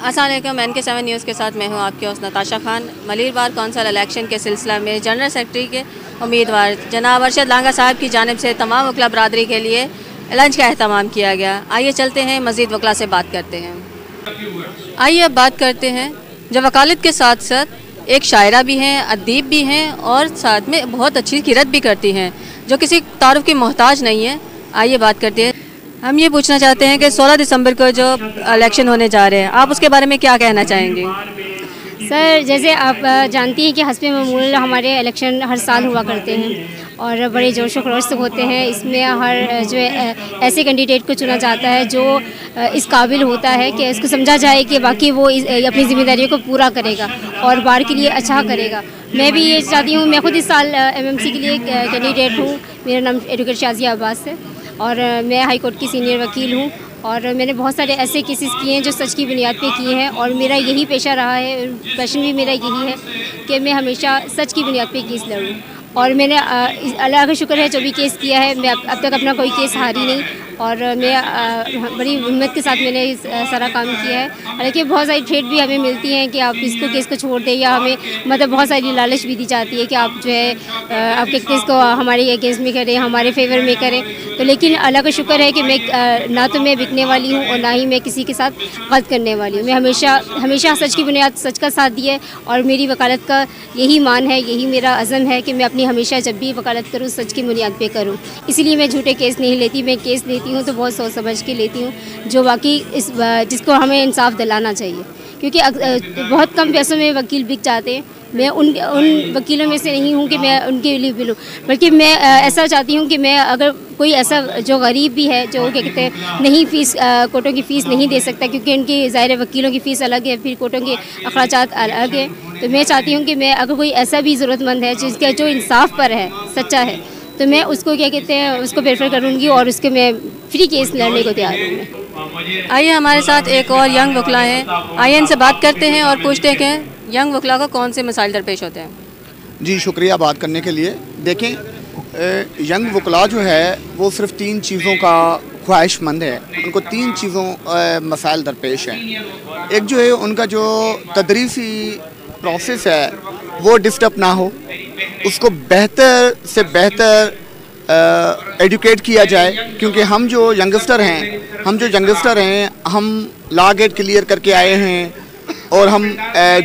अस्सलाम वालेकुम। NK7 news के साथ मैं हूं आपकी host Natasha Khan. Malir bar council election के सिलसिला में जनरल सेक्रेटरी के उम्मीदवार जनाब अरशद लांगा साहब की जानिब से तमाम वकला बरादरी के लिए लंच का अहतमाम किया गया। आइए चलते हैं, मज़ीद वकला से बात करते हैं। आइए अब बात करते हैं जो वकालत के साथ साथ एक शायरा भी हैं, अदीब भी हैं और साथ में बहुत अच्छी किरत भी करती हैं, जो किसी तारुफ की मोहताज नहीं है। आइए बात करते हैं। हम ये पूछना चाहते हैं कि 16 दिसंबर को जो इलेक्शन होने जा रहे हैं, आप उसके बारे में क्या कहना चाहेंगे? सर, जैसे आप जानती हैं कि हस्बे मामूल हमारे इलेक्शन हर साल हुआ करते हैं और बड़े जोश व खरोश से होते हैं। इसमें हर जो ऐसे कैंडिडेट को चुना जाता है जो इस काबिल होता है कि इसको समझा जाए कि बाकी वो अपनी ज़िम्मेदारियों को पूरा करेगा और बार के लिए अच्छा करेगा। मैं भी ये चाहती हूँ, मैं खुद इस साल MMC के लिए कैंडिडेट हूँ। मेरा नाम एडवोकेट शाजिया अब्बास है और मैं हाई कोर्ट की सीनियर वकील हूँ और मैंने बहुत सारे ऐसे केसेस किए हैं जो सच की बुनियाद पे किए हैं और मेरा यही पेशा रहा है, पैशन भी मेरा यही है कि मैं हमेशा सच की बुनियाद पे केस लड़ूँ। और मैंने अल्लाह का शुक्र है जो भी केस किया है, मैं अब तक अपना कोई केस हारी नहीं और मैं बड़ी हिम्मत के साथ मैंने इस सारा काम किया है। हालांकि बहुत सारी थ्रेट भी हमें मिलती हैं कि आप इसको केस को छोड़ दें या हमें मतलब बहुत सारी लालच भी दी जाती है कि आप जो है आपके केस को हमारे अगेंस्ट में करें, हमारे फेवर में करें। तो लेकिन अल्लाह का शुक्र है कि मैं ना तो मैं बिकने वाली हूँ और ना ही मैं किसी के साथ गलत करने वाली हूँ। मैं हमेशा सच की बुनियाद, सच का साथ दिया है और मेरी वकालत का यही मान है, यही मेरा अज़म है कि मैं अपनी हमेशा जब भी वकालत करूँ सच की बुनियाद पे करूँ। इसीलिए मैं झूठे केस नहीं लेती। मैं केस लेती हूँ तो बहुत सोच समझ के लेती हूँ, जो बाकी जिसको हमें इंसाफ दिलाना चाहिए, क्योंकि बहुत कम पैसों में वकील बिक जाते हैं। मैं उन वकीलों में से नहीं हूँ कि मैं उनके लिए मिलूँ, बल्कि मैं ऐसा चाहती हूँ कि मैं अगर कोई ऐसा जो गरीब भी है, जो क्या कहते हैं नहीं फ़ीस कोर्टों की फ़ीस नहीं दे सकता, क्योंकि उनकी ज़ाहिर वकीलों की फ़ीस अलग है, फिर कोर्टों के अखराजात अलग है। तो मैं चाहती हूँ कि मैं अगर कोई ऐसा भी ज़रूरतमंद है जिसका जो इंसाफ पर है, सच्चा है, तो मैं उसको क्या कहते हैं उसको प्रेफर करूँगी और उसके मैं फ्री केस लड़ने को तैयार हूँ। आइए हमारे साथ एक और यंग वकला हैं, आइए इनसे बात करते हैं और पूछते हैं कि यंग वकला को कौन से मसाइल दरपेश होते हैं। जी शुक्रिया बात करने के लिए। देखें, यंग वकला जो है वो सिर्फ 3 चीज़ों का ख्वाहिशमंद है। उनको 3 चीज़ों मसाइल दरपेश हैं। एक जो है उनका जो तदरीसी प्रोसेस है वो डिस्टर्ब ना हो, उसको बेहतर से बेहतर एजुकेट किया जाए, क्योंकि हम जो यंगस्टर हैं हम लॉ गेट क्लियर करके आए हैं और हम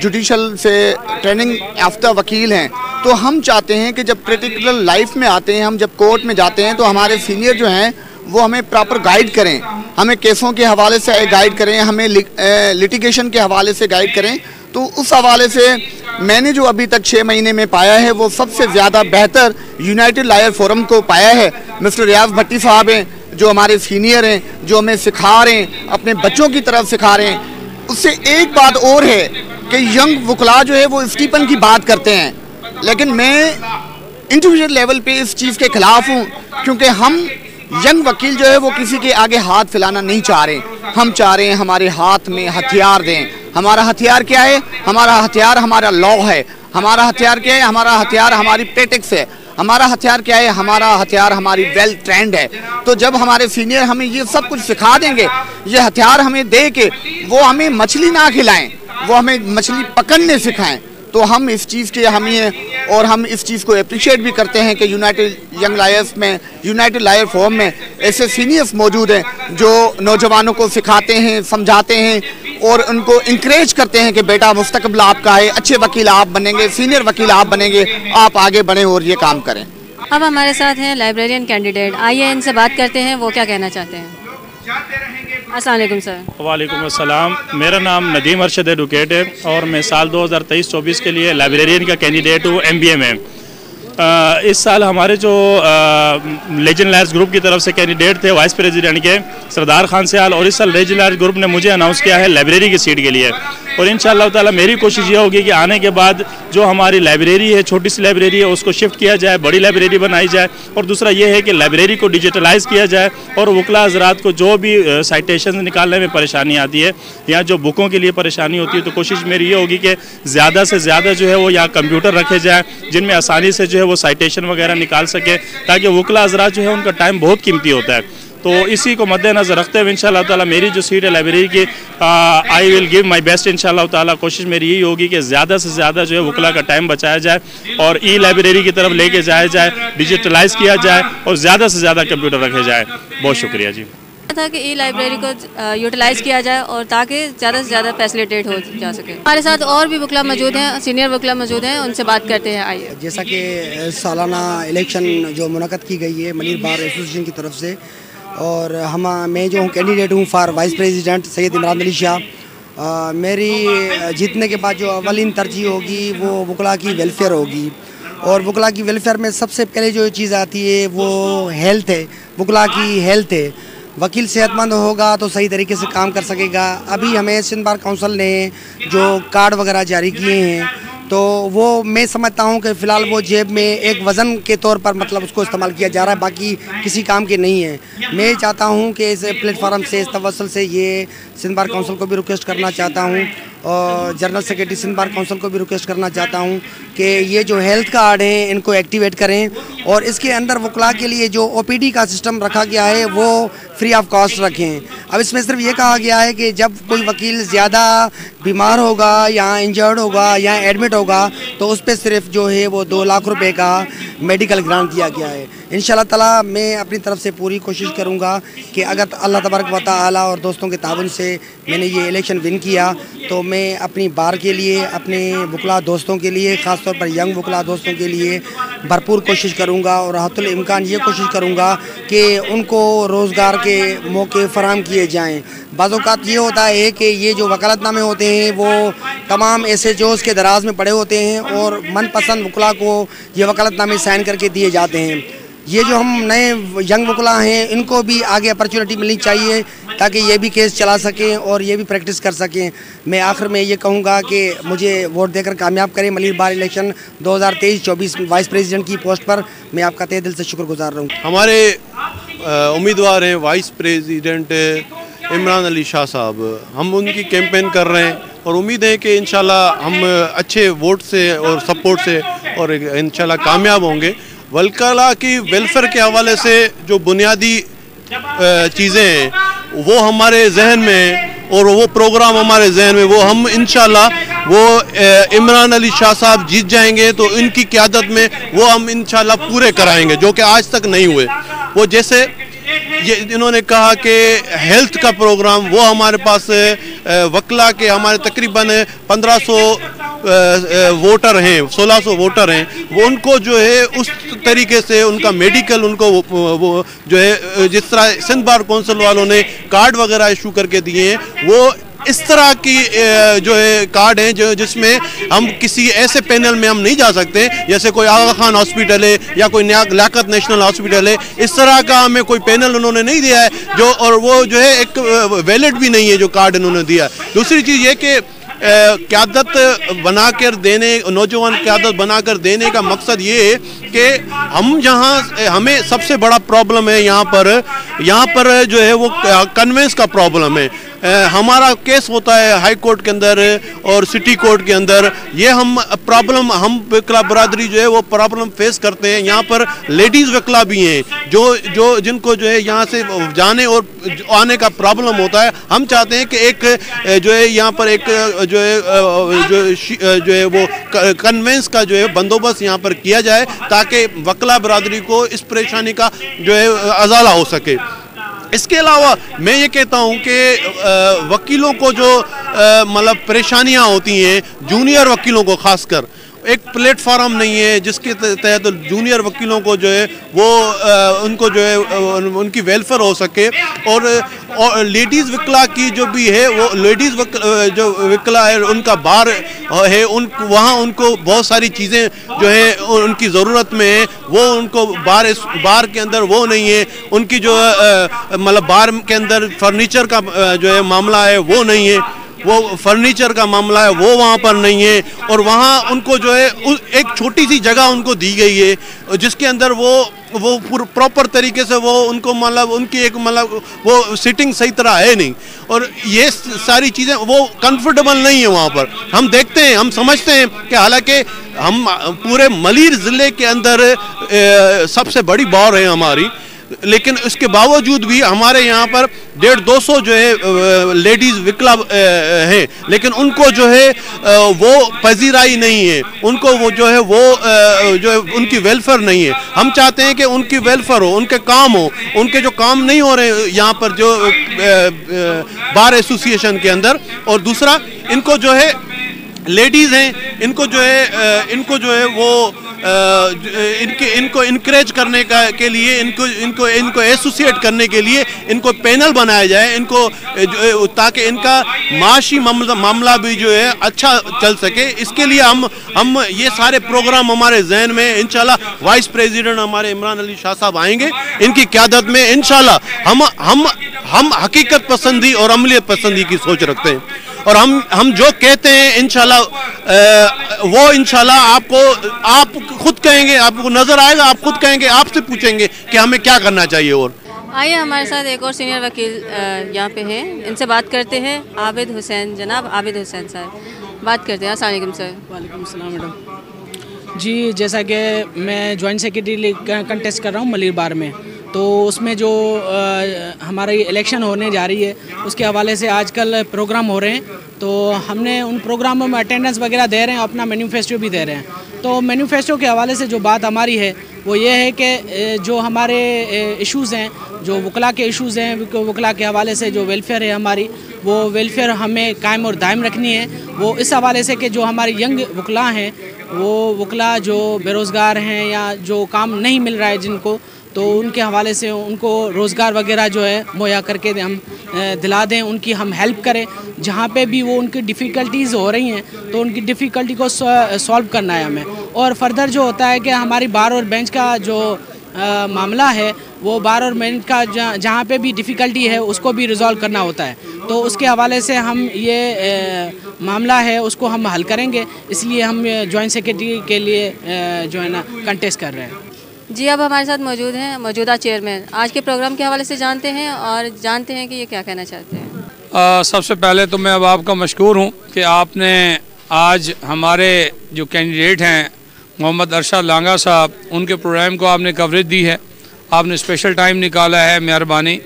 जुडिशल से ट्रेनिंग याफ्ता वकील हैं। तो हम चाहते हैं कि जब प्रैक्टिकल लाइफ में आते हैं, हम जब कोर्ट में जाते हैं, तो हमारे सीनियर जो हैं वो हमें प्रॉपर गाइड करें, हमें केसों के हवाले से गाइड करें, हमें लिटिगेशन के हवाले से गाइड करें। तो उस हवाले से मैंने जो अभी तक 6 महीने में पाया है वो सबसे ज़्यादा बेहतर यूनाइटेड लॉयर फोरम को पाया है। मिस्टर रियाज भट्टी साहब हैं जो हमारे सीनियर हैं, जो हमें सिखा रहे हैं, अपने बच्चों की तरफ सिखा रहे हैं। उससे एक बात और है कि यंग वकला जो है वो स्टीपन की बात करते हैं, लेकिन मैं इंडिविजुअल लेवल पे इस चीज़ के ख़िलाफ़ हूँ, क्योंकि हम यंग वकील जो है वो किसी के आगे हाथ फैलाना नहीं चाह रहे। हम चाह रहे हैं हमारे हाथ में हथियार दें। हमारा हथियार क्या है? हमारा हथियार हमारा लॉ है। हमारा हथियार क्या है? हमारा हथियार हमारी प्रैक्टिस है। हमारा हथियार क्या है? हमारा हथियार हमारी वेल ट्रेंड है। तो जब हमारे सीनियर हमें ये सब कुछ सिखा देंगे, ये हथियार हमें दे के वो हमें मछली ना खिलाएं, वो हमें मछली पकड़ने सिखाएं, तो हम इस चीज़ के हामी हैं और हम इस चीज़ को अप्रिशिएट भी करते हैं कि यूनाइटेड यंग लॉयर्स में, यूनाइटेड लॉयर फोरम में ऐसे सीनियर्स मौजूद हैं जो नौजवानों को सिखाते हैं, समझाते हैं और उनको इंकरेज करते हैं कि बेटा मुस्तकबिल आपका है, अच्छे वकील आप बनेंगे, सीनियर वकील आप बनेंगे, आप आगे बढ़ें और ये काम करें। अब हमारे साथ हैं लाइब्रेरियन कैंडिडेट, आइए इनसे बात करते हैं वो क्या कहना चाहते हैं। अस्सलाम वालेकुम सर। वालेकुम अस्सलाम। मेरा नाम नदीम अरशद एडवोकेट है और मैं साल 2023-24 के लिए लाइब्रेरियन का कैंडिडेट हूँ MBA में। इस साल हमारे जो लेजेंड लॉयर्स ग्रुप की तरफ से कैंडिडेट थे वाइस प्रेसिडेंट के सरदार खान सयाल, और इस साल लेजेंड लॉयर्स ग्रुप ने मुझे अनाउंस किया है लाइब्रेरी की सीट के लिए। और इंशाअल्लाह ताला मेरी कोशिश ये होगी कि आने के बाद जो हमारी लाइब्रेरी है, छोटी सी लाइब्रेरी है, उसको शिफ्ट किया जाए, बड़ी लाइब्रेरी बनाई जाए। और दूसरा ये है कि लाइब्रेरी को डिजिटलाइज़ किया जाए और वकला हज़रात को जो भी साइटेशन निकालने में परेशानी आती है या जो बुकों के लिए परेशानी होती है, तो कोशिश मेरी ये होगी कि ज़्यादा से ज़्यादा जो है वो यहाँ कंप्यूटर रखे जाए जिनमें आसानी से जो है वो साइटेशन वगैरह निकाल सके, ताकि वकला हज़रात जो है उनका टाइम बहुत कीमती होता है। तो इसी को मद्देनज़र रखते हुए इंशाअल्लाह ताला मेरी जो सीट है लाइब्रेरी की, I will give my best इंशाअल्लाह ताला। कोशिश मेरी यही होगी कि ज़्यादा से ज़्यादा जो है वकला का टाइम बचाया जाए और ई लाइब्रेरी की तरफ लेके जाया जाए, डिजिटलाइज़ किया जाए और ज़्यादा से ज़्यादा कंप्यूटर रखे जाए। बहुत शुक्रिया जी। था कि ई लाइब्रेरी को यूटिलाइज़ किया जाए और ताकि ज़्यादा से ज़्यादा फैसिलिटेट हो जा सके। हमारे साथ और भी वकला मौजूद हैं, सीनियर वकला मौजूद हैं, उनसे बात करते हैं। आइए। जैसा कि सालाना इलेक्शन जो मुनक़द की गई है मलिर बार एसोसिएशन की तरफ से, और मैं जो हूँ कैंडिडेट हूँ for vice president Syed Imran Ali Shah. मेरी जीतने के बाद जो अवलिन तरजीह होगी वो वकला की वेलफेयर होगी, और वकला की वेलफेयर में सबसे पहले जो चीज़ आती है वो हेल्थ है, वकला की हेल्थ है। वकील सेहतमंद होगा तो सही तरीके से काम कर सकेगा। अभी हमें सिंध बार काउंसिल ने जो कार्ड वगैरह जारी किए हैं तो वो मैं समझता हूँ कि फ़िलहाल वो जेब में एक वज़न के तौर पर मतलब उसको इस्तेमाल किया जा रहा है, बाकी किसी काम के नहीं है। मैं चाहता हूँ कि इस प्लेटफार्म से, इस तवस्सुल से ये सिंध बार काउंसिल को भी रिक्वेस्ट करना चाहता हूँ और general secretary Sindh bar council को भी रिक्वेस्ट करना चाहता हूँ कि ये जो हेल्थ कार्ड हैं इनको एक्टिवेट करें, और इसके अंदर वकला के लिए जो OPD का सिस्टम रखा गया है वो फ्री ऑफ कॉस्ट रखें। अब इसमें सिर्फ ये कहा गया है कि जब कोई वकील ज़्यादा बीमार होगा या इंजर्ड होगा या एडमिट होगा तो उस पर सिर्फ जो है वो 2 लाख रुपए का मेडिकल ग्रांट दिया गया है। इंशाल्लाह ताला मैं अपनी तरफ से पूरी कोशिश करूँगा कि अगर अल्लाह तबारक व तआला और दोस्तों के ताउन से मैंने ये इलेक्शन विन किया तो मैं अपनी बार के लिए, अपने वकला दोस्तों के लिए, ख़ास तौर पर यंग वकला दोस्तों के लिए भरपूर कोशिश करूँगा और हत्तुल इम्कान ये कोशिश करूँगा कि उनको रोज़गार के मौके फराहम किए जाएँ। बाज़ औक़ात ये होता है कि ये जो वकालतनामे होते हैं वो तमाम SHOs के दराज में पड़े होते हैं और मनपसंद वकला को ये वकालतनामे साइन करके दिए जाते हैं। ये जो हम नए यंग वकला हैं इनको भी आगे अपॉर्चुनिटी मिलनी चाहिए ताकि ये भी केस चला सकें और ये भी प्रैक्टिस कर सकें। मैं आखिर में ये कहूँगा कि मुझे वोट देकर कामयाब करें। मलिर बार इलेक्शन 2023-24 वाइस प्रेसिडेंट की पोस्ट पर मैं आपका तहे दिल से शुक्रगुजार रहूँ। हमारे उम्मीदवार हैं वाइस प्रेसिडेंट इमरान अली शाह साहब। हम उनकी कैंपेन कर रहे हैं और उम्मीद है कि इंशाल्लाह हम अच्छे वोट से और सपोर्ट से और इंशाल्लाह कामयाब होंगे। वकला की वेलफेयर के हवाले से जो बुनियादी चीज़ें हैं वो हमारे जहन में है और वो प्रोग्राम हमारे जहन में, वो हम इंशाल्लाह वो इमरान अली शाह साहब जीत जाएंगे तो इनकी क़यादत में वो हम इंशाल्लाह पूरे कराएंगे जो कि आज तक नहीं हुए। वो जैसे ये इन्होंने कहा कि हेल्थ का प्रोग्राम वो हमारे पास वकला के हमारे तकरीबन 1500 वोटर हैं, 1600 वोटर हैं, वो उनको जो है उस तरीके से उनका मेडिकल उनको वो जो है जिस तरह सिंध बार कौंसिल वालों ने कार्ड वगैरह इशू करके दिए हैं वो इस तरह की जो है कार्ड हैं जो जिसमें हम किसी ऐसे पैनल में हम नहीं जा सकते जैसे कोई आगा खान हॉस्पिटल है या कोई लियाकत नेशनल हॉस्पिटल है, इस तरह का हमें कोई पैनल उन्होंने नहीं दिया है जो, और वो जो है एक वैलिड भी नहीं है जो कार्ड इन्होंने दिया। दूसरी चीज़ ये कि क़यादत बनाकर देने, नौजवान क़यादत बनाकर देने का मकसद ये है कि हम जहाँ हमें सबसे बड़ा प्रॉब्लम है यहाँ पर जो है वो कन्वेंस का प्रॉब्लम है। हमारा केस होता है हाई कोर्ट के अंदर और सिटी कोर्ट के अंदर, ये हम प्रॉब्लम हम वकला बरादरी जो है वो प्रॉब्लम फेस करते हैं। यहाँ पर लेडीज़ वकला भी हैं जो जिनको जो है यहाँ से जाने और आने का प्रॉब्लम होता है। हम चाहते हैं कि एक जो है यहाँ पर एक जो है वो कन्वेंस का जो है बंदोबस्त यहाँ पर किया जाए ताकि वकला बरादरी को इस परेशानी का जो है अजाला हो सके। इसके अलावा मैं ये कहता हूँ कि वकीलों को जो मतलब परेशानियाँ होती हैं, जूनियर वकीलों को खासकर एक प्लेटफार्म नहीं है जिसके तहत जूनियर वकीलों को जो है वो उनको जो है उनकी वेलफेयर हो सके, और लेडीज़ वकला की जो भी है वो लेडीज़ जो वकला है उनका बार है वहाँ उनको बहुत सारी चीज़ें जो है उनकी ज़रूरत में है, वो उनको बार के अंदर वो नहीं है। उनकी जो मतलब बार के अंदर फर्नीचर का जो है मामला है वो नहीं है, वो फर्नीचर का मामला है वो वहाँ पर नहीं है, और वहाँ उनको जो है एक छोटी सी जगह उनको दी गई है जिसके अंदर वो प्रॉपर तरीके से वो उनको मतलब उनकी एक मतलब वो सिटिंग सही तरह है नहीं, और ये सारी चीज़ें वो कंफर्टेबल नहीं है वहाँ पर। हम देखते हैं, हम समझते हैं कि हालांकि हम पूरे मलिर ज़िले के अंदर सबसे बड़ी बार है हमारी, लेकिन इसके बावजूद भी हमारे यहाँ पर 150-200 जो है लेडीज़ विकलांग हैं, लेकिन उनको जो है वो पजीराई नहीं है, उनको वो जो है उनकी वेलफेयर नहीं है। हम चाहते हैं कि उनकी वेलफेयर हो, उनके काम हो, उनके जो काम नहीं हो रहे यहाँ पर जो बार एसोसिएशन के अंदर। और दूसरा, इनको जो है लेडीज़ हैं, इनको जो है वो इनको इनकरेज करने के लिए, इनको एसोसिएट करने के लिए इनको पैनल बनाया जाए, ताकि इनका माशी मामला भी जो है अच्छा चल सके। इसके लिए हम ये सारे प्रोग्राम हमारे जहन में इंशाल्लाह वाइस प्रेसिडेंट हमारे इमरान अली शाह साहब आएंगे, इनकी क़यादत में इंशाल्लाह हम हकीकत पसंदी और अमलियत पसंदी की सोच रखते हैं। और हम जो कहते हैं इंशाल्लाह वो इंशाल्लाह आप खुद कहेंगे, आपको नजर आएगा, आप खुद कहेंगे, आपसे पूछेंगे कि हमें क्या करना चाहिए। और आइए हमारे साथ एक और सीनियर वकील यहाँ पे हैं, इनसे बात करते हैं। आबिद हुसैन, जनाब आबिद हुसैन साहब, बात करते हैं। अस्सलाम वालेकुम सर। वालेकुम सलाम मैडम जी। जैसा कि मैं जॉइंट सेक्रेटरी कंटेस्ट कर रहा हूँ मलिर बार में, तो उसमें जो हमारी इलेक्शन होने जा रही है उसके हवाले से आजकल प्रोग्राम हो रहे हैं, तो हमने उन प्रोग्रामों में अटेंडेंस वगैरह दे रहे हैं, अपना मैनिफेस्टो भी दे रहे हैं। तो मैनिफेस्टो के हवाले से जो बात हमारी है वो ये है कि जो हमारे इश्यूज़ हैं, जो वकला के इश्यूज़ हैं, वकला के हवाले से जो वेलफेयर है हमारी, वो वेलफेयर हमें कायम और दायम रखनी है। वो इस हवाले से कि जो हमारी यंग वकला हैं, वो वकला जो बेरोज़गार हैं या जो काम नहीं मिल रहा है जिनको, तो उनके हवाले से उनको रोज़गार वगैरह जो है मुहैया करके हम दिला दें, उनकी हम हेल्प करें। जहाँ पे भी वो उनकी डिफ़िकल्टीज़ हो रही हैं तो उनकी डिफ़िकल्टी को सॉल्व करना है हमें। और फर्दर जो होता है कि हमारी बार और बेंच का जो मामला है, वो बार और बेंच का जहाँ पे भी डिफ़िकल्टी है उसको भी रिज़ॉल्व करना होता है। तो उसके हवाले से हम ये मामला है उसको हम हल करेंगे, इसलिए हम जॉइंट सेक्रेटरी के लिए जो है ना कंटेस्ट कर रहे हैं। जी, अब हमारे साथ मौजूद हैं मौजूदा चेयरमैन। आज के प्रोग्राम के हवाले से जानते हैं और जानते हैं कि ये क्या कहना चाहते हैं। सबसे पहले तो मैं अब आपका मशकूर हूँ कि आपने आज हमारे जो कैंडिडेट हैं मोहम्मद अरशद लांगा साहब, उनके प्रोग्राम को आपने कवरेज दी है, आपने स्पेशल टाइम निकाला है, मेहरबानी।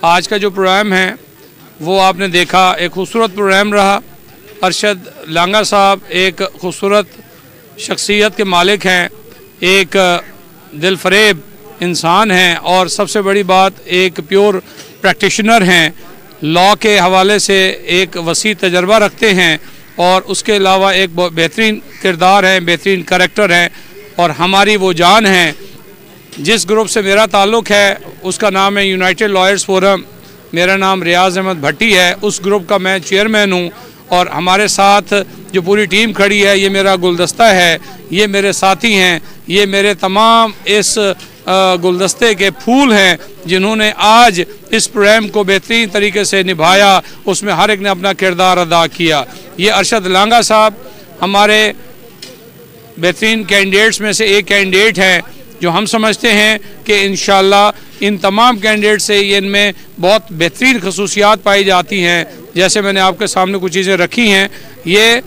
आज का जो प्रोग्राम है वो आपने देखा, एक खूबसूरत प्रोग्राम रहा। अरशद लांगा साहब एक खूबसूरत शख्सियत के मालिक हैं, एक दिल फरेब इंसान हैं और सबसे बड़ी बात एक प्योर प्रैक्टिशनर हैं, लॉ के हवाले से एक वसी तजर्बा रखते हैं और उसके अलावा एक बेहतरीन किरदार है, बेहतरीन करैक्टर है और हमारी वो जान है। जिस ग्रुप से मेरा ताल्लुक़ है उसका नाम है यूनाइटेड लॉयर्स फोरम, मेरा नाम रियाज अहमद भट्टी है, उस ग्रुप का मैं चेयरमैन हूँ। और हमारे साथ जो पूरी टीम खड़ी है, ये मेरा गुलदस्ता है, ये मेरे साथी हैं, ये मेरे तमाम इस गुलदस्ते के फूल हैं जिन्होंने आज इस प्रोग्राम को बेहतरीन तरीके से निभाया, उसमें हर एक ने अपना किरदार अदा किया। ये अरशद लांगा साहब हमारे बेहतरीन कैंडिडेट्स में से एक कैंडिडेट हैं जो हम समझते हैं कि इंशाल्लाह इन तमाम कैंडिडेट से ये इनमें बहुत बेहतरीन खसूसियात पाई जाती हैं। जैसे मैंने आपके सामने कुछ चीज़ें रखी हैं, ये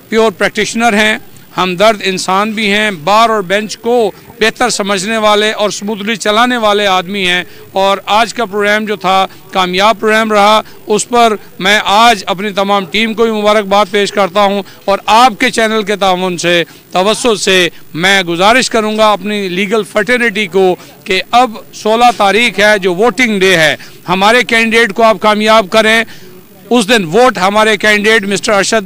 प्योर प्रैक्टिशनर हैं, हमदर्द इंसान भी हैं, बार और बेंच को बेहतर समझने वाले और स्मूथली चलाने वाले आदमी हैं। और आज का प्रोग्राम जो था कामयाब प्रोग्राम रहा, उस पर मैं आज अपनी तमाम टीम को भी मुबारकबाद पेश करता हूं और आपके चैनल के ताउन से तवज्जुह से मैं गुजारिश करूंगा अपनी लीगल फर्टर्निटी को कि अब 16 तारीख है जो वोटिंग डे है, हमारे कैंडिडेट को आप कामयाब करें। उस दिन वोट हमारे कैंडिडेट मिस्टर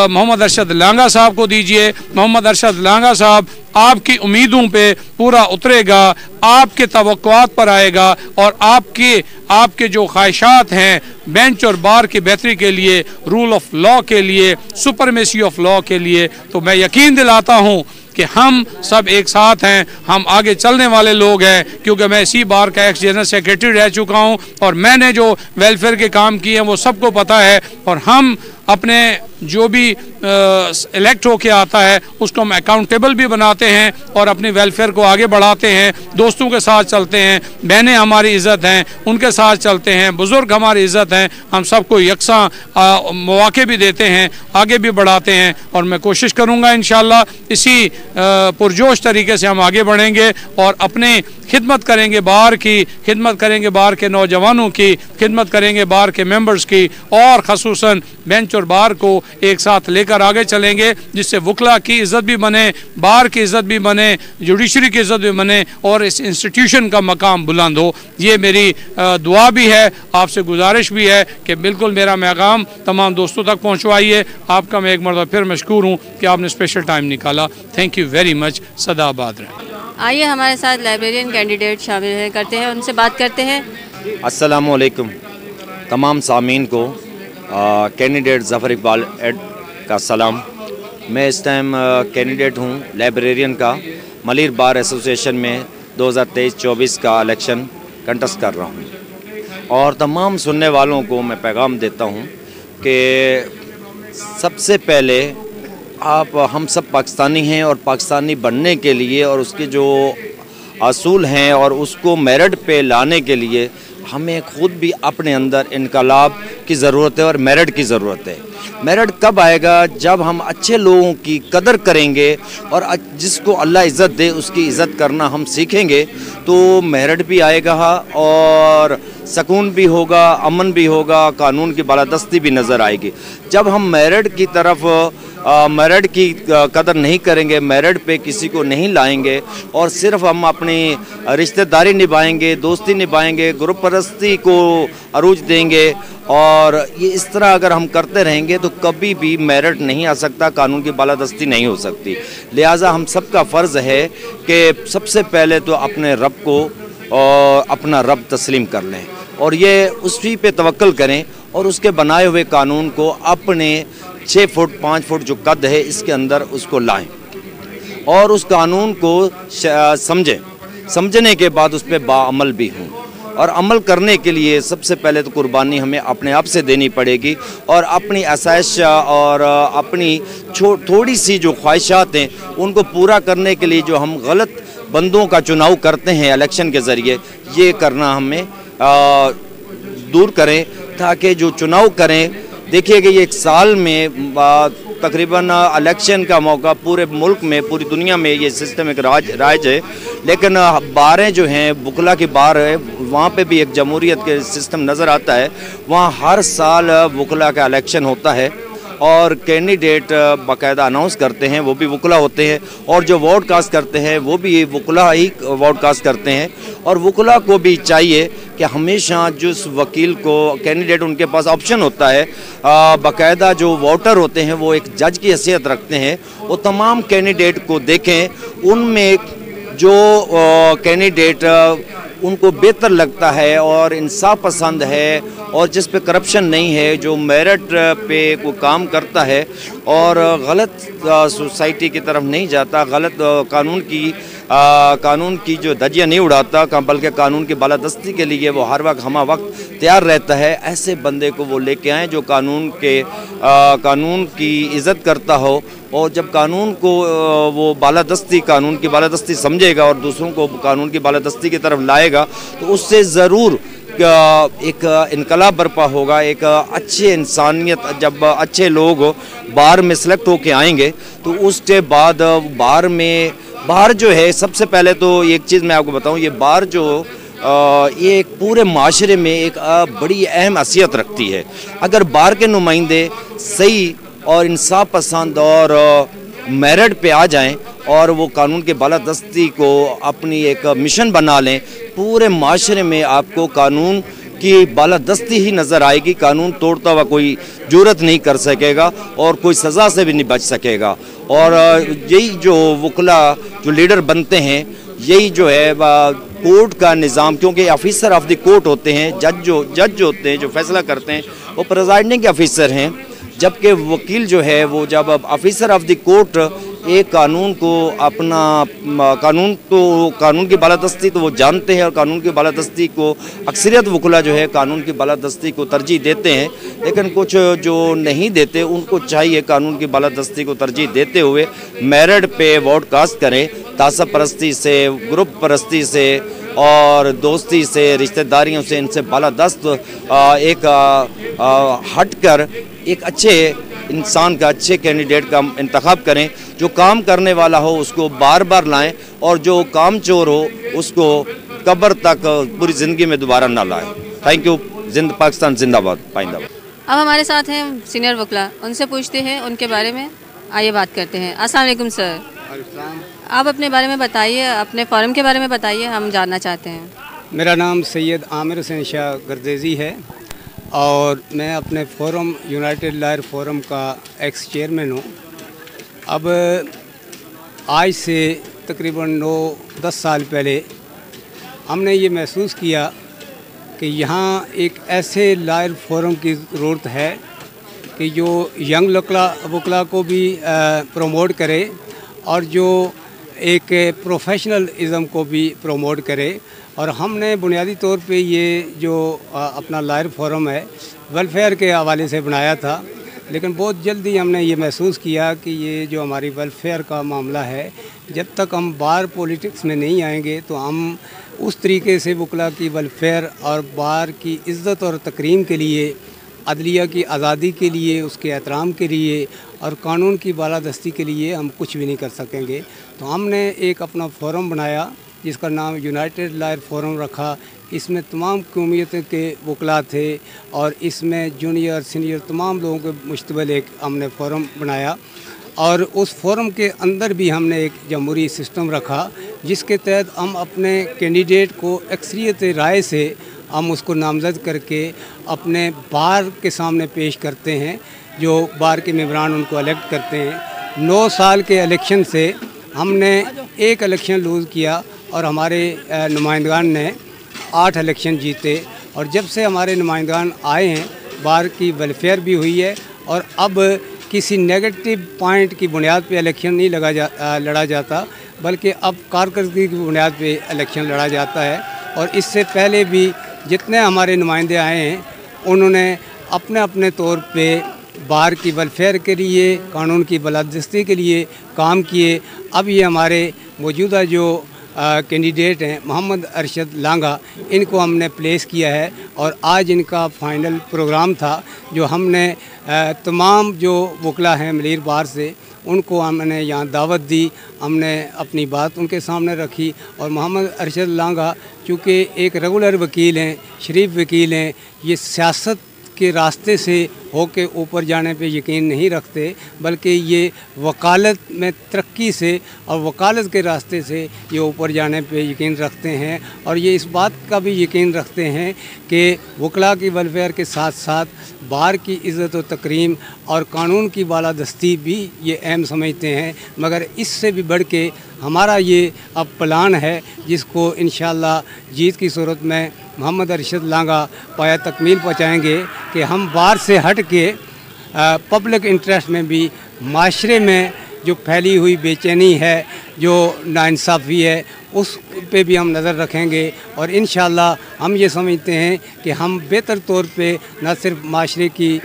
मोहम्मद अरशद लांगा साहब को दीजिए। मोहम्मद अरशद लांगा साहब आपकी उम्मीदों पे पूरा उतरेगा, आपके तवक्कुआत पर आएगा और आपके जो ख्वाहिशात हैं बेंच और बार की बेहतरी के लिए, रूल ऑफ लॉ के लिए, सुपरमेसी ऑफ लॉ के लिए, तो मैं यकीन दिलाता हूँ कि हम सब एक साथ हैं, हम आगे चलने वाले लोग हैं। क्योंकि मैं इसी बार का एक्स जनरल सेक्रेटरी रह चुका हूं और मैंने जो वेलफेयर के काम किए हैं वो सबको पता है। और हम अपने जो भी इलेक्ट होके आता है उसको हम अकाउंटेबल भी बनाते हैं और अपनी वेलफेयर को आगे बढ़ाते हैं। दोस्तों के साथ चलते हैं, बहनें हमारी इज़्ज़त हैं, उनके साथ चलते हैं, बुज़ुर्ग हमारी इज़्ज़त हैं, हम सबको यकसां मौके भी देते हैं, आगे भी बढ़ाते हैं। और मैं कोशिश करूँगा इंशाअल्लाह इसी पुरजोश तरीके से हम आगे बढ़ेंगे और अपने खिदमत करेंगे बार की, खिदमत करेंगे बार के नौजवानों की, खिदमत करेंगे बार के मेंबर्स की, और ख़ुसूसन बेंच और बार को एक साथ लेकर आगे चलेंगे, जिससे वकला की इज़्ज़त भी बने, बार की इज़्ज़त भी बने, जुडिशरी की इज़्ज़त भी बने और इस इंस्टीट्यूशन का मकाम बुलंद हो। ये मेरी दुआ भी है, आपसे गुजारिश भी है कि बिल्कुल मेरा पैगाम तमाम दोस्तों तक पहुँचवाइए। आपका मैं एक मरतबा फिर मशकूर हूँ कि आपने स्पेशल टाइम निकाला। Thank you very much. सदाबाद रहे। आइए हमारे साथ लाइब्रेरियन कैंडिडेट शामिल है, करते हैं उनसे बात करते हैं। अस्सलामु अलैकुम तमाम सामीन को कैंडिडेट ज़फ़र इकबाल एड का सलाम। मैं इस टाइम कैंडिडेट हूँ लाइब्रेरियन का। मलिर बार एसोसिएशन में 2023-24 का इलेक्शन कंटेस्ट कर रहा हूँ और तमाम सुनने वालों को मैं पैगाम देता हूँ कि सबसे पहले हम सब पाकिस्तानी हैं और पाकिस्तानी बनने के लिए और उसके जो असूल हैं और उसको मेरिट पे लाने के लिए हमें खुद भी अपने अंदर इनकलाब की ज़रूरत है और मेरिट की ज़रूरत है। मेरिट कब आएगा? जब हम अच्छे लोगों की कदर करेंगे और जिसको अल्लाह इज़्ज़त दे उसकी इज़्ज़त करना हम सीखेंगे तो मेरिट भी आएगा और सुकून भी होगा, अमन भी होगा, कानून की बालादस्ती भी नज़र आएगी। जब हम मेरिट की तरफ मेरिट की कदर नहीं करेंगे, मेरिट पे किसी को नहीं लाएंगे और सिर्फ हम अपनी रिश्तेदारी निभाएंगे, दोस्ती निभाएंगे, ग्रुप परस्ती को अरूज देंगे और ये इस तरह अगर हम करते रहेंगे तो कभी भी मेरिट नहीं आ सकता, कानून की बालादस्ती नहीं हो सकती। लिहाजा हम सबका फ़र्ज़ है कि सबसे पहले तो अपने रब को और अपना रब तस्लीम कर लें और ये उसी पे तवक्ल करें और उसके बनाए हुए कानून को अपने 6 फुट 5 फुट जो कद है इसके अंदर उसको लाएं और उस कानून को समझने के बाद उस पर बाअमल भी हों। और अमल करने के लिए सबसे पहले तो कुर्बानी हमें अपने आप से देनी पड़ेगी और अपनी आसाइश और अपनी थोड़ी सी जो ख्वाहिशात हैं उनको पूरा करने के लिए जो हम गलत बंदों का चुनाव करते हैं इलेक्शन के ज़रिए, ये करना हमें दूर करें ताकि जो चुनाव करें। देखिए कि ये एक साल में तकरीबन इलेक्शन का मौका पूरे मुल्क में, पूरी दुनिया में ये सिस्टम एक राज है, लेकिन बारें जो हैं वकला की बार है वहाँ पे भी एक जमहूरियत के सिस्टम नज़र आता है। वहाँ हर साल वकला का इलेक्शन होता है और कैंडिडेट बाकायदा अनाउंस करते हैं, वो भी वकला होते हैं और जो वोट कास्ट करते हैं वो भी वकला ही वोट कास्ट करते हैं। और वकला को भी चाहिए कि हमेशा जिस वकील को कैंडिडेट उनके पास ऑप्शन होता है, बाकायदा जो वोटर होते हैं वो एक जज की हैसियत रखते हैं, वो तमाम कैंडिडेट को देखें, उनमें जो कैंडिडेट उनको बेहतर लगता है और इंसाफ पसंद है और जिस पे करप्शन नहीं है, जो मेरिट पे को काम करता है और गलत सोसाइटी की तरफ नहीं जाता, गलत कानून की जो धज्जियाँ नहीं उड़ाता, बल्कि कानून की बालादस्ती के लिए वो हर वक्त हमा वक्त तैयार रहता है, ऐसे बंदे को वो लेके आएँ जो कानून की इज़्ज़त करता हो। और जब कानून को वो कानून की बालादस्ती समझेगा और दूसरों को कानून की बालादस्ती की तरफ लाएगा तो उससे ज़रूर एक इनकलाब बर्पा होगा, एक अच्छे इंसानियत। जब अच्छे लोग बार में सेलेक्ट होके आएंगे तो उसके बाद बार जो है, सबसे पहले तो एक चीज़ मैं आपको बताऊं, ये बार जो ये एक पूरे माशरे में एक बड़ी अहम हैसियत रखती है। अगर बार के नुमाइंदे सही और इंसाफ पसंद और मेरिट पे आ जाएं और वो कानून के बालादस्ती को अपनी एक मिशन बना लें, पूरे माशरे में आपको कानून की बालादस्ती ही नज़र आएगी। कानून तोड़ता हुआ कोई जुर्रत नहीं कर सकेगा और कोई सज़ा से भी नहीं बच सकेगा। और यही जो वकला जो लीडर बनते हैं, यही जो है कोर्ट का निज़ाम, क्योंकि ऑफिसर ऑफ द कोर्ट होते हैं, जज होते हैं जो फैसला करते हैं, वो प्रिजाइडिंग ऑफिसर हैं, जबकि वकील जो है वो जब ऑफिसर ऑफ द कोर्ट एक कानून को कानून की बालादस्ती तो वो जानते हैं और कानून की बालादस्ती को अक्सरियत वकला जो है कानून की बालादस्ती को तरजीह देते हैं, लेकिन कुछ जो नहीं देते उनको चाहिए कानून की बालादस्ती को तरजीह देते हुए मेरिट पे वोट कास्ट करें, तासब परस्ती से, ग्रुप परस्ती से और दोस्ती से, रिश्तेदारियों से, इनसे बालादस्त एक हट कर एक अच्छे इंसान का, अच्छे कैंडिडेट का इंतखाब करें। जो काम करने वाला हो उसको बार बार लाएं और जो काम चोर हो उसको कब्र तक पूरी ज़िंदगी में दोबारा ना लाए। Thank you. जिंद पाकिस्तान जिंदाबाद पाइंदाबाद। अब हमारे साथ हैं सीनियर वकला, उनसे पूछते हैं उनके बारे में। आइए बात करते हैं। अस्सलाम वालेकुम सर, आप अपने बारे में बताइए, अपने फोरम के बारे में बताइए, हम जानना चाहते हैं। मेरा नाम सैयद आमिर हुसैन शाह गर्देजी है और मैं अपने फोरम यूनाइटेड लॉयर फोरम का एक्स चेयरमैन हूँ। अब आज से तकरीबन 9-10 साल पहले हमने ये महसूस किया कि यहाँ एक ऐसे लॉयर फोरम की ज़रूरत है कि जो यंग वकला को भी प्रमोट करे और जो एक प्रोफेशनलिज़म को भी प्रमोट करे। और हमने बुनियादी तौर पे ये जो अपना लॉयर फोरम है वेलफेयर के हवाले से बनाया था, लेकिन बहुत जल्दी हमने ये महसूस किया कि ये जो हमारी वेलफेयर का मामला है, जब तक हम बार पॉलिटिक्स में नहीं आएंगे तो हम उस तरीके से वकला की वेलफेयर और बार की इज़्ज़त और तकरीम के लिए, अदलिया की आज़ादी के लिए, उसके एहतराम के लिए और कानून की बालादस्ती के लिए हम कुछ भी नहीं कर सकेंगे। तो हमने एक अपना फोरम बनाया जिसका नाम यूनाइटेड लॉयर फोरम रखा। इसमें तमाम कौमियतों के वकला थे और इसमें जूनियर सीनियर तमाम लोगों के मुश्तमिल एक हमने फोरम बनाया। और उस फोरम के अंदर भी हमने एक जमहूरी सिस्टम रखा जिसके तहत हम अपने कैंडिडेट को अक्सरियत राय से हम उसको नामज़द करके अपने बार के सामने पेश करते हैं, जो बार के मेंबरान उनको इलेक्ट करते हैं। 9 साल के इलेक्शन से हमने एक इलेक्शन लूज़ किया और हमारे नुमाइंदगान ने 8 इलेक्शन जीते। और जब से हमारे नुमाइंदगान आए हैं बार की वेलफेयर भी हुई है और अब किसी नेगेटिव पॉइंट की बुनियाद पे इलेक्शन नहीं लड़ा जाता, बल्कि अब कारकर्दगी की बुनियाद पे इलेक्शन लड़ा जाता है। और इससे पहले भी जितने हमारे नुमाइंदे आए हैं उन्होंने अपने अपने तौर पे बार की वेलफेयर के लिए, कानून की बालादस्ती के लिए काम किए। अब ये हमारे मौजूदा जो कैंडिडेट हैं मोहम्मद अरशद लांगा, इनको हमने प्लेस किया है और आज इनका फाइनल प्रोग्राम था जो हमने तमाम जो वकला हैं मलीर बार से उनको हमने यहाँ दावत दी, हमने अपनी बात उनके सामने रखी। और मोहम्मद अरशद लांगा चूँकि एक रेगुलर वकील हैं, शरीफ वकील हैं, ये सियासत के रास्ते से होके ऊपर जाने पे यकीन नहीं रखते, बल्कि ये वकालत में तरक्की से और वकालत के रास्ते से ये ऊपर जाने पे यकीन रखते हैं। और ये इस बात का भी यकीन रखते हैं कि वकला की वेलफेयर के साथ साथ बार की इज़्ज़त व तकरीम और कानून की बालादस्ती भी ये अहम समझते हैं। मगर इससे भी बढ़ के हमारा ये अब प्लान है जिसको इंशाअल्लाह जीत की सूरत में मोहम्मद अरशद लांगा पाया तकमील पहुँचाएँगे कि हम बार से हट के पब्लिक इंटरेस्ट में भी माशरे में जो फैली हुई बेचैनी है, जो नाइंसाफ़ी है, उस पे भी हम नज़र रखेंगे। और इंशाअल्लाह हम ये समझते हैं कि हम बेहतर तौर पे न सिर्फ माशरे की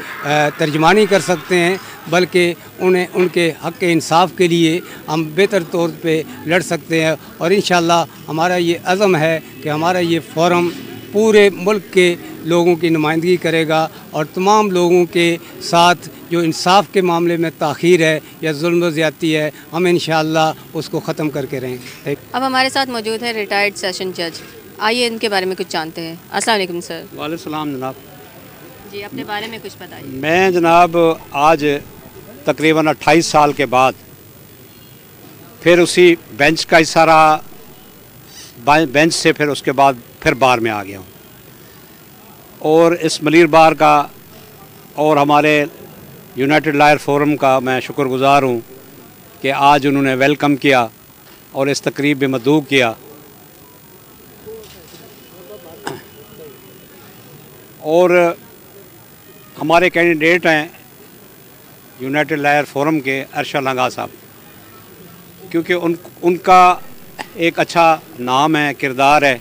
तर्जमानी कर सकते हैं, बल्कि उन्हें उनके हक़ इंसाफ के लिए हम बेहतर तौर पे लड़ सकते हैं। और इंशाअल्लाह हमारा ये अज़म है कि हमारा ये फोरम पूरे मुल्क के लोगों की नुमाइंदगी करेगा और तमाम लोगों के साथ जो इंसाफ के मामले में ताख़ीर है या जुल्म ज़्यादती है, हम इंशाअल्लाह उसको ख़त्म करके रहेंगे। अब हमारे साथ मौजूद है रिटायर्ड सेशन जज, आइए इनके बारे में कुछ जानते हैं। अस्सलाम वालेकुम सर। वालेकुम सलाम जनाब जी, अपने बारे में कुछ बताइए। मैं जनाब आज तकरीबन 28 साल के बाद फिर उसी बेंच का हिस्सा रहा, बेंच से फिर उसके बाद फिर बार में आ गया हूँ। और इस मलीर बार का और हमारे यूनाइटेड लॉयर फोरम का मैं शुक्रगुज़ार हूँ कि आज उन्होंने वेलकम किया और इस तकरीब में मदऊ किया। और हमारे कैंडिडेट हैं यूनाइटेड लॉयर फोरम के अरशद लांगा साहब, क्योंकि उनका एक अच्छा नाम है, किरदार है।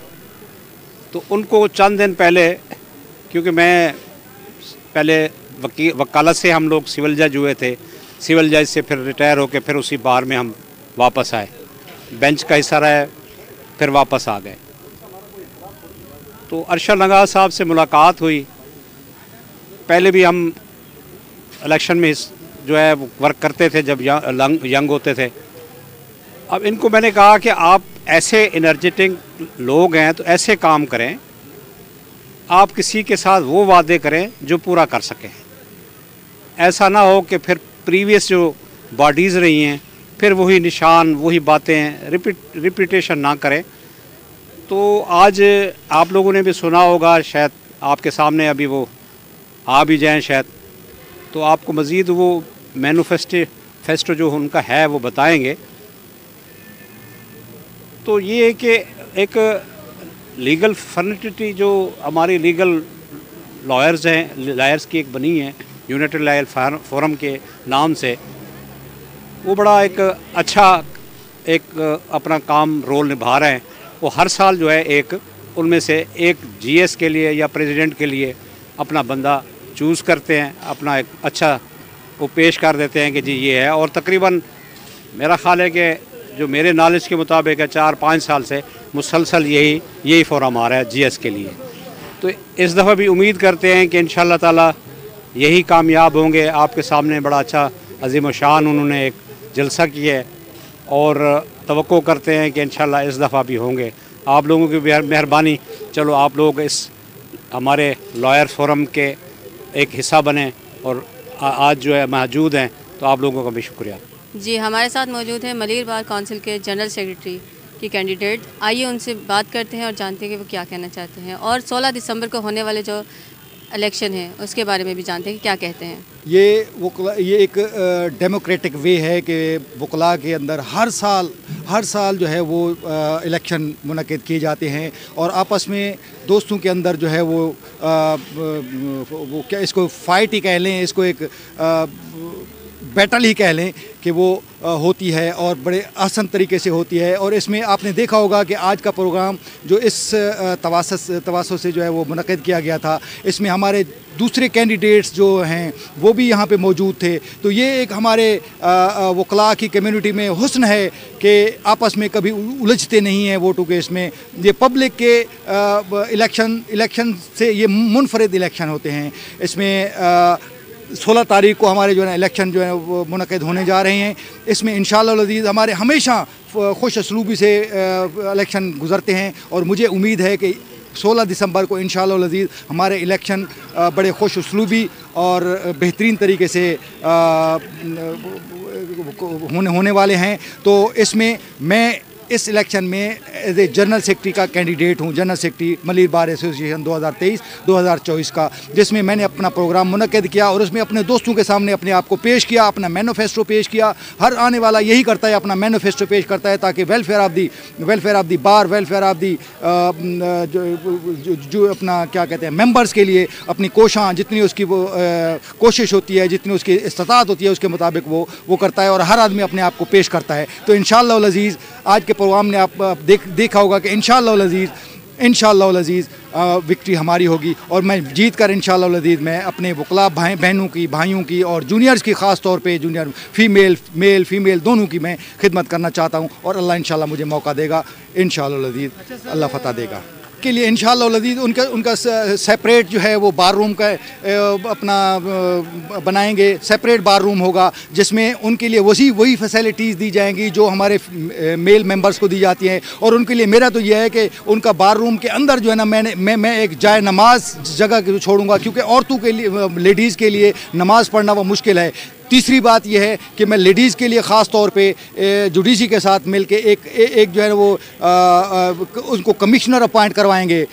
तो उनको चंद दिन पहले, क्योंकि मैं पहले वकालत से हम लोग सिविल जज हुए थे, सिविल जज से फिर रिटायर होकर फिर उसी बार में हम वापस आए, बेंच का हिस्सा रहे, फिर वापस आ गए। तो अरशद लांगा साहब से मुलाकात हुई। पहले भी हम इलेक्शन में जो है वर्क करते थे जब यंग होते थे। अब इनको मैंने कहा कि आप ऐसे एनर्जेटिक लोग हैं तो ऐसे काम करें, आप किसी के साथ वो वादे करें जो पूरा कर सकें। ऐसा ना हो कि फिर प्रीवियस जो बॉडीज़ रही हैं फिर वही निशान वही बातें रिपीटेशन ना करें। तो आज आप लोगों ने भी सुना होगा, शायद आपके सामने अभी वो आ भी जाएं शायद, तो आपको मज़ीद वो मैनिफेस्टो जो उनका है वो बताएंगे। तो ये है कि एक लीगल फर्निटी जो हमारी लीगल लॉयर्स की एक बनी है यूनाइटेड लॉयर फोरम के नाम से, वो बड़ा एक अच्छा अपना काम रोल निभा रहे हैं। वो हर साल जो है एक उनमें से एक जीएस के लिए या प्रेसिडेंट के लिए अपना बंदा चूज़ करते हैं, अपना एक अच्छा वो पेश कर देते हैं कि जी ये है। और तकरीबन मेरा ख़्याल है कि जो मेरे नॉलेज के मुताबिक है 4-5 साल से मुसलसल यही फोरम आ रहा है जीएस के लिए। तो इस दफ़ा भी उम्मीद करते हैं कि इंशाअल्लाह ताला यही कामयाब होंगे। आपके सामने बड़ा अच्छा अजीम शान उन्होंने एक जलसा किया है और तवक्को करते हैं कि इंशाअल्लाह इस दफ़ा भी होंगे। आप लोगों की मेहरबानी, चलो आप लोग इस हमारे लॉयर फोरम के एक हिस्सा बने और आज जो है मौजूद हैं, तो आप लोगों का भी शुक्रिया। जी, हमारे साथ मौजूद हैं मलीर बार काउंसिल के जनरल सेक्रेटरी की कैंडिडेट। आइए उनसे बात करते हैं और जानते हैं कि वो क्या कहना चाहते हैं, और 16 दिसंबर को होने वाले जो इलेक्शन है उसके बारे में भी जानते हैं कि क्या कहते हैं। ये एक डेमोक्रेटिक वे है कि वकला के अंदर हर साल जो है वो इलेक्शन मुनक़िद किए जाते हैं और आपस में दोस्तों के अंदर जो है वो क्या इसको फ़ाइट ही कह लें, इसको एक बैटल ही कह लें कि वो होती है और बड़े आसान तरीके से होती है। और इसमें आपने देखा होगा कि आज का प्रोग्राम जो इस तवासुस से जो है वो मुनक़िद किया गया था, इसमें हमारे दूसरे कैंडिडेट्स जो हैं वो भी यहाँ पे मौजूद थे। तो ये एक हमारे वकला की कम्युनिटी में हुस्न है कि आपस में कभी उलझते नहीं हैं वोटों के। इसमें ये पब्लिक के इलेक्शन से ये मुनफरिद इलेक्शन होते हैं। इसमें 16 तारीख को हमारे जो है इलेक्शन जो है वो मुनक़िद होने जा रहे हैं। इसमें इंशाअल्लाह अज़ीज़ हमारे हमेशा खुश असलूबी से इलेक्शन गुज़रते हैं और मुझे उम्मीद है कि 16 दिसंबर को इंशाअल्लाह अज़ीज़ हमारे इलेक्शन बड़े खुश असलूबी और बेहतरीन तरीके से होने वाले हैं। तो इसमें मैं इस इलेक्शन में एज ए जनरल सेक्रेटरी का कैंडिडेट हूँ, general secretary Malir bar association 2023-2024 का, जिसमें मैंने अपना प्रोग्राम मुनक़िद किया और उसमें अपने दोस्तों के सामने अपने आप को पेश किया, अपना मैनिफेस्टो पेश किया। हर आने वाला यही करता है, अपना मैनिफेस्टो पेश करता है ताकि welfare of the bar, welfare of the जो अपना क्या कहते हैं मेंबर्स के लिए अपनी जितनी उसकी वो कोशिश होती है, जितनी उसकी इस्तात होती है उसके मुताबिक वो करता है और हर आदमी अपने आप को पेश करता है। तो इंशाअल्लाह अज़ीज़ आज के प्रोग्राम ने आप देखा होगा कि इंशाअल्लाह अज़ीज़ विक्ट्री हमारी होगी और मैं जीत कर इंशाअल्लाह अज़ीज़ मैं अपने वकला भाइयों की और जूनियर्स की ख़ास तौर पे जूनियर मेल फीमेल दोनों की मैं खिदमत करना चाहता हूँ और अल्लाह इंशाअल्लाह मुझे मौका देगा, इंशाअल्लाह अज़ीज़ अल्लाह फ़तह देगा। के लिए इंशाअल्लाह अज़ीज़ उनका सेपरेट जो है वो बार रूम का अपना बनाएंगे, सेपरेट बार रूम होगा जिसमें उनके लिए वही फैसिलिटीज़ दी जाएंगी जो हमारे मेल मेंबर्स को दी जाती हैं। और उनके लिए मेरा तो यह है कि उनका बार रूम के अंदर जो है ना मैं एक जाए नमाज जगह छोड़ूंगा, क्योंकि औरतों के लिए लेडीज़ के लिए नमाज़ पढ़ना वो मुश्किल है। तीसरी बात यह है कि मैं लेडीज़ के लिए ख़ास तौर पे जुडिशरी के साथ मिलके एक जो है वो उनको कमिश्नर अपॉइंट करवाएंगे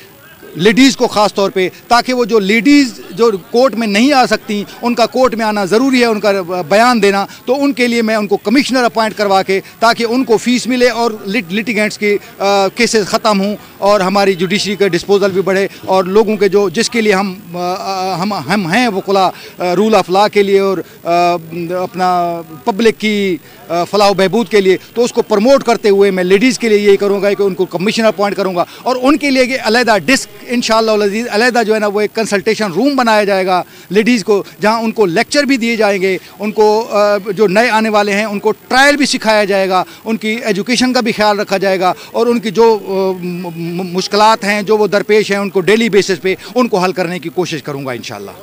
लेडीज़ को ख़ास तौर पे, ताकि वो जो लेडीज़ जो कोर्ट में नहीं आ सकती उनका कोर्ट में आना ज़रूरी है, उनका बयान देना, तो उनके लिए मैं उनको कमिश्नर अपॉइंट करवा के ताकि उनको फ़ीस मिले और लिटिगेंट्स के केसेस ख़त्म हों और हमारी जुडिशरी का डिस्पोजल भी बढ़े और लोगों के जो जिसके लिए हम हैं वकला रूल ऑफ लॉ के लिए और अपना पब्लिक की फलाह बहबूद के लिए, तो उसको प्रमोट करते हुए मैं लेडीज़ के लिए यही करूँगा कि उनको कमिश्नर अपॉइंट करूँगा और उनके लिए अलहदा डिस्क इंशाअल्लाह अज़ीज़ अलहदा जो है ना वो एक कंसल्टेशन रूम बनाया जाएगा लेडीज़ को, जहाँ उनको लेक्चर भी दिए जाएंगे, उनको जो नए आने वाले हैं उनको ट्रायल भी सिखाया जाएगा, उनकी एजुकेशन का भी ख्याल रखा जाएगा और उनकी जो मुश्किलात हैं जो वो दरपेश हैं उनको डेली बेसिस पे उनको हल करने की कोशिश करूँगा इंशाअल्लाह।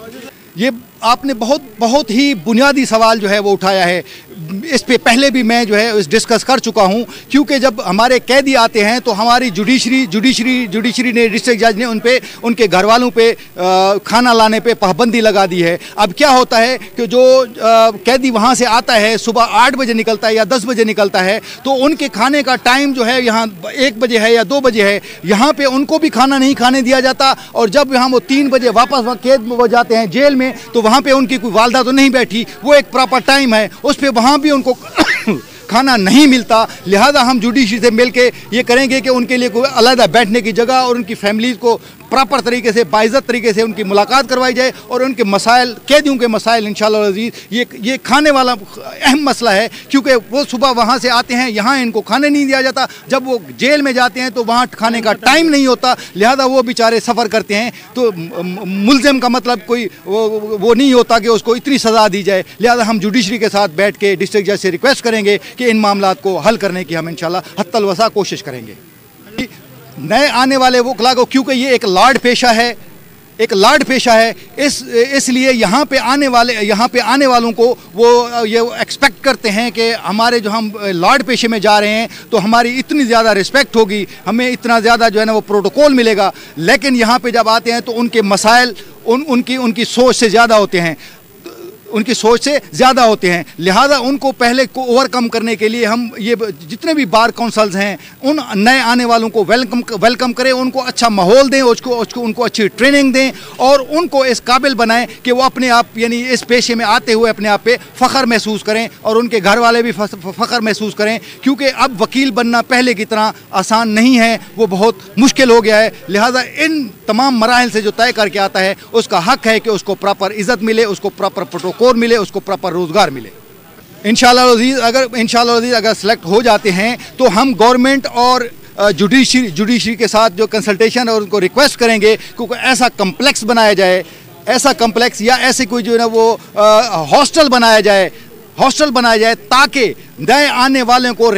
ये आपने बहुत ही बुनियादी सवाल जो है वो उठाया है। इस पे पहले भी मैं जो है डिस्कस कर चुका हूं, क्योंकि जब हमारे कैदी आते हैं तो हमारी जुडिशरी ने, डिस्ट्रिक्ट जज ने उन पे, उनके घर वालों पे खाना लाने पे पाबंदी लगा दी है। अब क्या होता है कि जो कैदी वहां से आता है, सुबह 8 बजे निकलता है या 10 बजे निकलता है, तो उनके खाने का टाइम जो है यहाँ 1 बजे है या 2 बजे है, यहाँ पे उनको भी खाना नहीं खाने दिया जाता। और जब यहाँ वो 3 बजे वापस कैद में वो जाते हैं जेल में, तो वहाँ पे उनकी कोई वालदा तो नहीं बैठी, वो एक प्रॉपर टाइम है, उस पर वहाँ भी उनको खाना नहीं मिलता। लिहाजा हम जुडिशरी से मिल के ये करेंगे कि उनके लिए कोई अलग बैठने की जगह और उनकी फैमिलीज़ को प्रॉपर तरीके से, बाइज़्ज़त तरीके से उनकी मुलाकात करवाई जाए और उनके मसाइल, कैदियों के मसाइल इंशाअल्लाह अज़ीज़, ये खाने वाला अहम मसला है, क्योंकि वो सुबह वहाँ से आते हैं, यहाँ इनको खाने नहीं दिया जाता, जब वो जेल में जाते हैं तो वहाँ खाने का टाइम नहीं होता, लिहाजा वो बेचारे सफ़र करते हैं। तो मुल्ज़िम का मतलब कोई वो नहीं होता कि उसको इतनी सज़ा दी जाए। लिहाजा हम जुडिशरी के साथ बैठ के डिस्ट्रिक्ट जज से रिक्वेस्ट करेंगे कि इन मामलात को हल करने की हम इंशाअल्लाह हत्तल वसा कोशिश करेंगे। नए आने वाले वकला को, क्योंकि ये एक लाड पेशा है, इसलिए यहाँ पे आने वालों को वो ये एक्सपेक्ट करते हैं कि हमारे जो हम लाड पेशे में जा रहे हैं तो हमारी इतनी ज़्यादा रिस्पेक्ट होगी, हमें इतना ज़्यादा जो है ना वो प्रोटोकॉल मिलेगा। लेकिन यहाँ पे जब आते हैं तो उनके मसाइल उनकी सोच से ज़्यादा होते हैं, लिहाजा उनको पहले को ओवरकम करने के लिए हम ये जितने भी बार काउंसिल्स हैं उन नए आने वालों को वेलकम करें, उनको अच्छा माहौल दें, उनको अच्छी ट्रेनिंग दें और उनको इस काबिल बनाएं कि वो अपने आप, यानी इस पेशे में आते हुए अपने आप पे फ़ख्र महसूस करें और उनके घर वाले भी फ़ख्र महसूस करें, क्योंकि अब वकील बनना पहले की तरह आसान नहीं है, वो बहुत मुश्किल हो गया है। लिहाजा इन तमाम मराहिल से जो तय करके आता है उसका हक़ है कि उसको प्रॉपर इज़्ज़त मिले, उसको प्रॉपर प्रोटोकॉल मिले, उसको प्रॉपर रोज़गार मिले। इंशाअल्लाह अज़ीज़ अगर सेलेक्ट हो जाते हैं तो हम गवर्नमेंट और जुडिशरी के साथ जो कंसल्टेशन और उनको रिक्वेस्ट करेंगे कि ऐसा कम्प्लेक्स बनाया जाए, ऐसा कम्प्लेक्स या ऐसे कोई जो है ना वो हॉस्टल बनाया जाए ताकि नए आने वालों को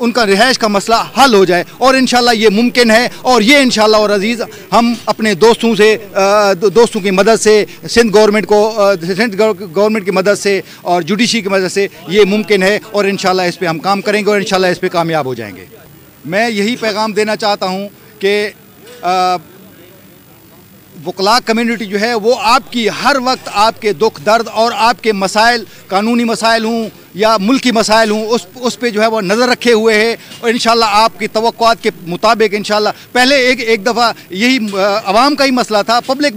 उनका रिहाइश का मसला हल हो जाए। और इंशाल्लाह ये मुमकिन है, और ये इंशाल्लाह और अज़ीज़ हम अपने दोस्तों की मदद से, सिंध गवर्नमेंट की मदद से और जुडिशरी की मदद से ये मुमकिन है, और इंशाल्लाह इस पे हम काम करेंगे और इंशाल्लाह इस पे कामयाब हो जाएंगे। मैं यही पैगाम देना चाहता हूँ कि वकला कम्युनिटी जो है वो आपकी हर वक्त आपके दुख दर्द और आपके मसाइल, कानूनी मसाइल हों या मुल्की मसाइल हों, उस पे जो है वो नज़र रखे हुए है, और इंशाल्लाह आपकी तवक्कुआत के मुताबिक इंशाल्लाह पहले एक दफ़ा यही अवाम का ही मसला था, पब्लिक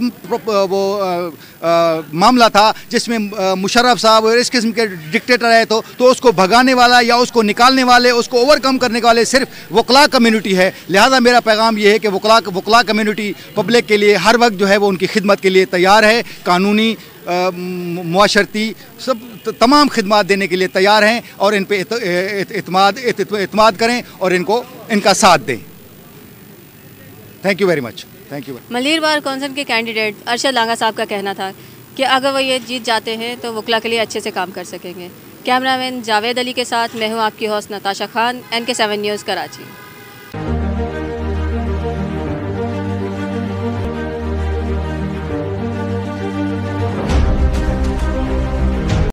मामला था जिसमें मुशर्रफ साहब और इस किस्म के डिक्टेटर आए तो उसको भगाने वाला या उसको निकालने वाले, उसको ओवरकम करने वाले सिर्फ वकला कम्युनिटी है। लिहाजा मेरा पैगाम ये है कि वकला कम्युनिटी पब्लिक के लिए हर वक्त जो है वो उनकी खिदमत के लिए तैयार है, कानूनी मुआशरती सब तमाम खिदमत देने के लिए तैयार हैं, और इन पे इत्माद करें और इनका साथ दें। Thank you very much. Thank you. Malir bar council के कैंडिडेट अरशद लांगा साहब का कहना था कि अगर वो ये जीत जाते हैं तो वकला के लिए अच्छे से काम कर सकेंगे। कैमरामैन जावेद अली के साथ मैं हूँ आपकी host Natasha Khan, NK7 news Karachi.